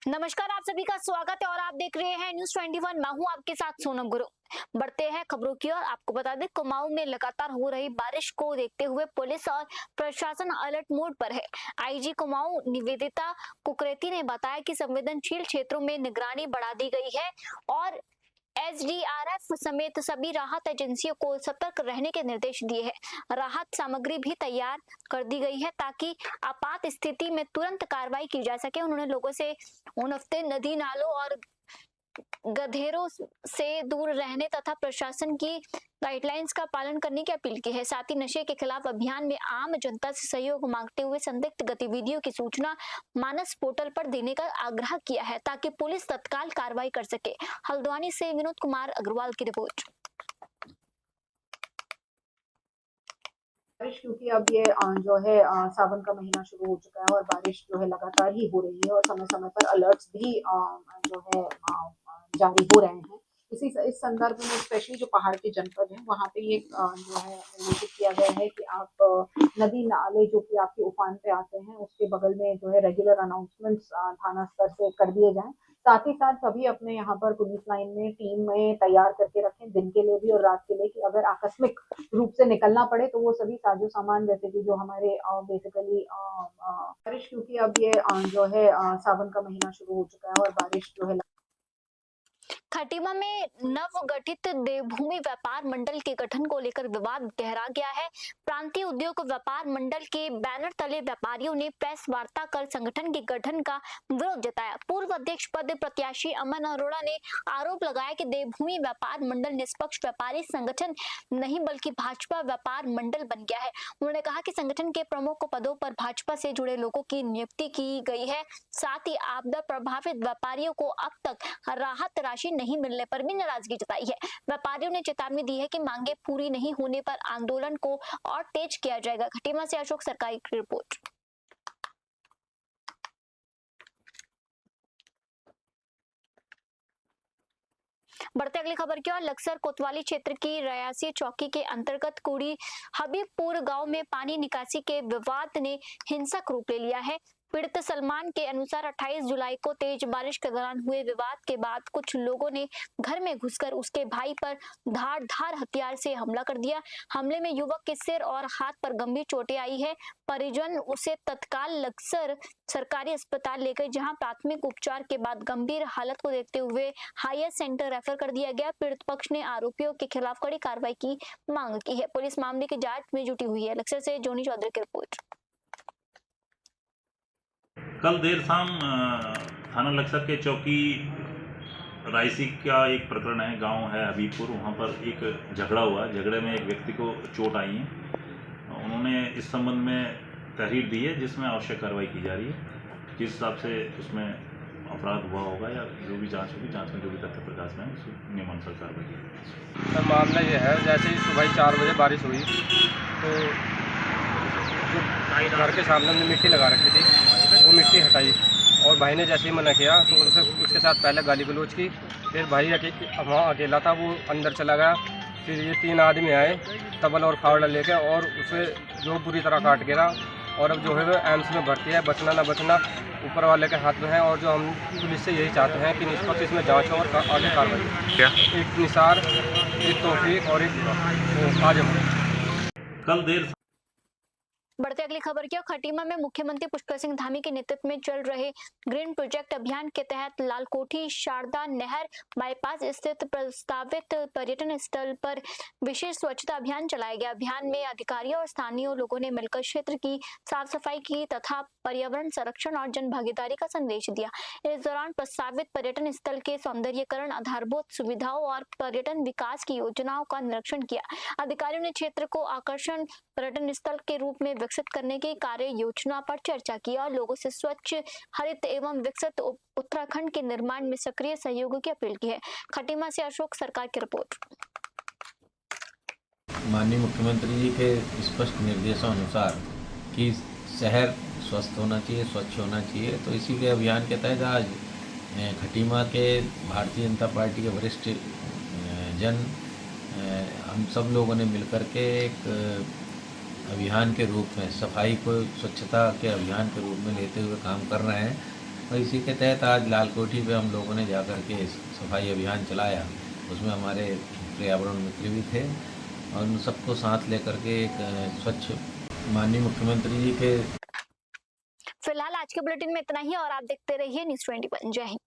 नमस्कार, आप सभी का स्वागत है और आप देख रहे हैं न्यूज़ 21। मैं हूं आपके साथ सोनम गुरु। बढ़ते हैं खबरों की ओर। आपको बता दें, कुमाऊं में लगातार हो रही बारिश को देखते हुए पुलिस और प्रशासन अलर्ट मोड पर है। आईजी कुमाऊं निवेदिता कुकरेती ने बताया कि संवेदनशील क्षेत्रों में निगरानी बढ़ा दी गई है और एसडीआरएफ समेत सभी राहत एजेंसियों को सतर्क रहने के निर्देश दिए हैं। राहत सामग्री भी तैयार कर दी गई है ताकि आपात स्थिति में तुरंत कार्रवाई की जा सके। उन्होंने लोगों से उनफते नदी नालों और गधेरों से दूर रहने तथा प्रशासन की गाइडलाइंस का पालन करने की अपील की है। साथ ही नशे के खिलाफ अभियान में आम जनता से सहयोग मांगते हुए संदिग्ध गतिविधियों की सूचना मानस पोर्टल पर देने का आग्रह किया है ताकि पुलिस तत्काल कार्रवाई कर सके। हल्द्वानी से विनोद कुमार अग्रवाल की रिपोर्ट। बारिश क्योंकि अब ये जो है सावन का महीना शुरू हो चुका है और बारिश जो है लगातार ही हो रही है और समय-समय पर अलर्ट्स भी जो है जारी हो रहे हैं। इस संदर्भ में स्पेशली जो पहाड़ के जनपद हैं वहाँ पे ये जो है नोटिस किया गया है कि आप नदी नाले जो कि आपके उफान पे आते हैं उसके बगल में जो है रेगुलर अनाउंसमेंट्स थाना स्तर से कर दिए जाएं। साथ ही साथ सभी अपने यहाँ पर पुलिस लाइन में टीम में तैयार करके रखें, दिन के लिए भी और रात के लिए, कि अगर आकस्मिक रूप से निकलना पड़े तो वो सभी साजो सामान जैसे कि जो हमारे बेसिकली बारिश क्योंकि अब ये जो है सावन का महीना शुरू हो चुका है और बारिश जो है खटीमा में नवगठित देवभूमि व्यापार मंडल के गठन को लेकर विवाद गहरा गया है। प्रांतीय उद्योग व्यापार मंडल के बैनर तले व्यापारियों ने प्रेस वार्ता कर संगठन के गठन का विरोध जताया। पूर्व अध्यक्ष पद प्रत्याशी अमन अरोड़ा ने आरोप लगाया कि देवभूमि व्यापार मंडल निष्पक्ष व्यापारी संगठन नहीं बल्कि भाजपा व्यापार मंडल बन गया है। उन्होंने कहा कि संगठन के प्रमुख पदों पर भाजपा से जुड़े लोगों की नियुक्ति की गई है। साथ ही आपदा प्रभावित व्यापारियों को अब तक राहत राशि नहीं मिलने पर भी नाराजगी जताई है। व्यापारियों ने चेतावनी दी है कि मांगे पूरी नहीं होने पर आंदोलन को और तेज किया जाएगा। खटीमा से अशोक सरकारी की रिपोर्ट। बढ़ते अगली खबर की ओर। लक्सर कोतवाली क्षेत्र की रयासी चौकी के अंतर्गत कुड़ी हबीबपुर गांव में पानी निकासी के विवाद ने हिंसक रूप ले लिया है। पीड़ित सलमान के अनुसार 28 जुलाई को तेज बारिश के दौरान हुए विवाद के बाद कुछ लोगों ने घर में घुसकर उसके भाई पर धारदार हथियार से हमला कर दिया। हमले में युवक के सिर और हाथ पर गंभीर चोटें आई है। परिजन उसे तत्काल लक्सर सरकारी अस्पताल ले गए, जहां प्राथमिक उपचार के बाद गंभीर हालत को देखते हुए हायर सेंटर रेफर कर दिया गया। पीड़ित पक्ष ने आरोपियों के खिलाफ कड़ी कार्रवाई की मांग की है। पुलिस मामले की जांच में जुटी हुई है। लक्सर से जोनी चौधरी की रिपोर्ट। कल देर शाम थाना लक्सर के चौकी रायसी का एक प्रकरण है, गांव है हबीबपुर, वहां पर एक झगड़ा हुआ। झगड़े में एक व्यक्ति को चोट आई है। उन्होंने इस संबंध में तहरीर दी है जिसमें आवश्यक कार्रवाई की जा रही है। जिस हिसाब से उसमें अपराध हुआ होगा या जो भी जांच होगी, जांच में जो भी तथ्य प्रकाश में उस नियमानुसार कार्रवाई की। सर मामला ये है, जैसे ही सुबह 4 बजे बारिश हुई तो जो घर के सामने हमने मिट्टी लगा रखी थी वो मिट्टी हटाई और भाई ने जैसे ही मना किया तो उसके साथ पहले गाली गलौज की। फिर भाई वहाँ अकेला था, वो अंदर चला गया। फिर ये 3 आदमी आए तबल और फावड़ा लेके और उसे जो बुरी तरह काट गिरा और अब जो है वो एम्स में भर्ती है। बचना ना बचना ऊपर वाले के हाथ में है और जो हम पुलिस से यही चाहते हैं कि निष्पक्ष इसमें जांच हो और आगे कार्रवाई। क्या एक निसार, एक तौफीक और एक आजम। कल देर बढ़ते अगली खबर की ओर। खटीमा में मुख्यमंत्री पुष्कर सिंह धामी के नेतृत्व में चल रहे ग्रीन प्रोजेक्ट अभियान के तहत लालकोठी शारदा नहर बाईपास स्थित प्रस्तावित पर्यटन स्थल पर विशेष स्वच्छता अभियान चलाया गया। अभियान में अधिकारियों और स्थानीय लोगों ने मिलकर क्षेत्र की साफ सफाई की तथा पर्यावरण संरक्षण और जन भागीदारी का संदेश दिया। इस दौरान प्रस्तावित पर्यटन स्थल के सौंदर्यीकरण, आधारभूत सुविधाओं और पर्यटन विकास की योजनाओं का निरीक्षण किया। अधिकारियों ने क्षेत्र को आकर्षण पर्यटन स्थल के रूप में विकसित करने की कार्य योजना पर चर्चा की और लोगों से स्वच्छ, हरित एवं विकसित उत्तराखंड के निर्माण में सक्रिय सहयोग की अपील की है। खटीमा से अशोक सरकार की रिपोर्ट। माननीय मुख्यमंत्री जी के स्पष्ट निर्देशों अनुसार कि शहर स्वस्थ होना चाहिए, स्वच्छ होना चाहिए, तो इसीलिए अभियान के तहत आज खटीमा के भारतीय जनता पार्टी के वरिष्ठ जन हम सब लोगों ने मिलकर के एक अभियान के रूप में सफाई को स्वच्छता के अभियान के रूप में लेते हुए काम कर रहे हैं। और इसी के तहत आज लाल कोठी पे हम लोगों ने जाकर के सफाई अभियान चलाया। उसमें हमारे पर्यावरण मित्र भी थे और उन सबको साथ लेकर के एक स्वच्छ माननीय मुख्यमंत्री जी के फिलहाल आज के बुलेटिन में इतना ही और आप देखते रहिए न्यूज़ 21। जय हिंद।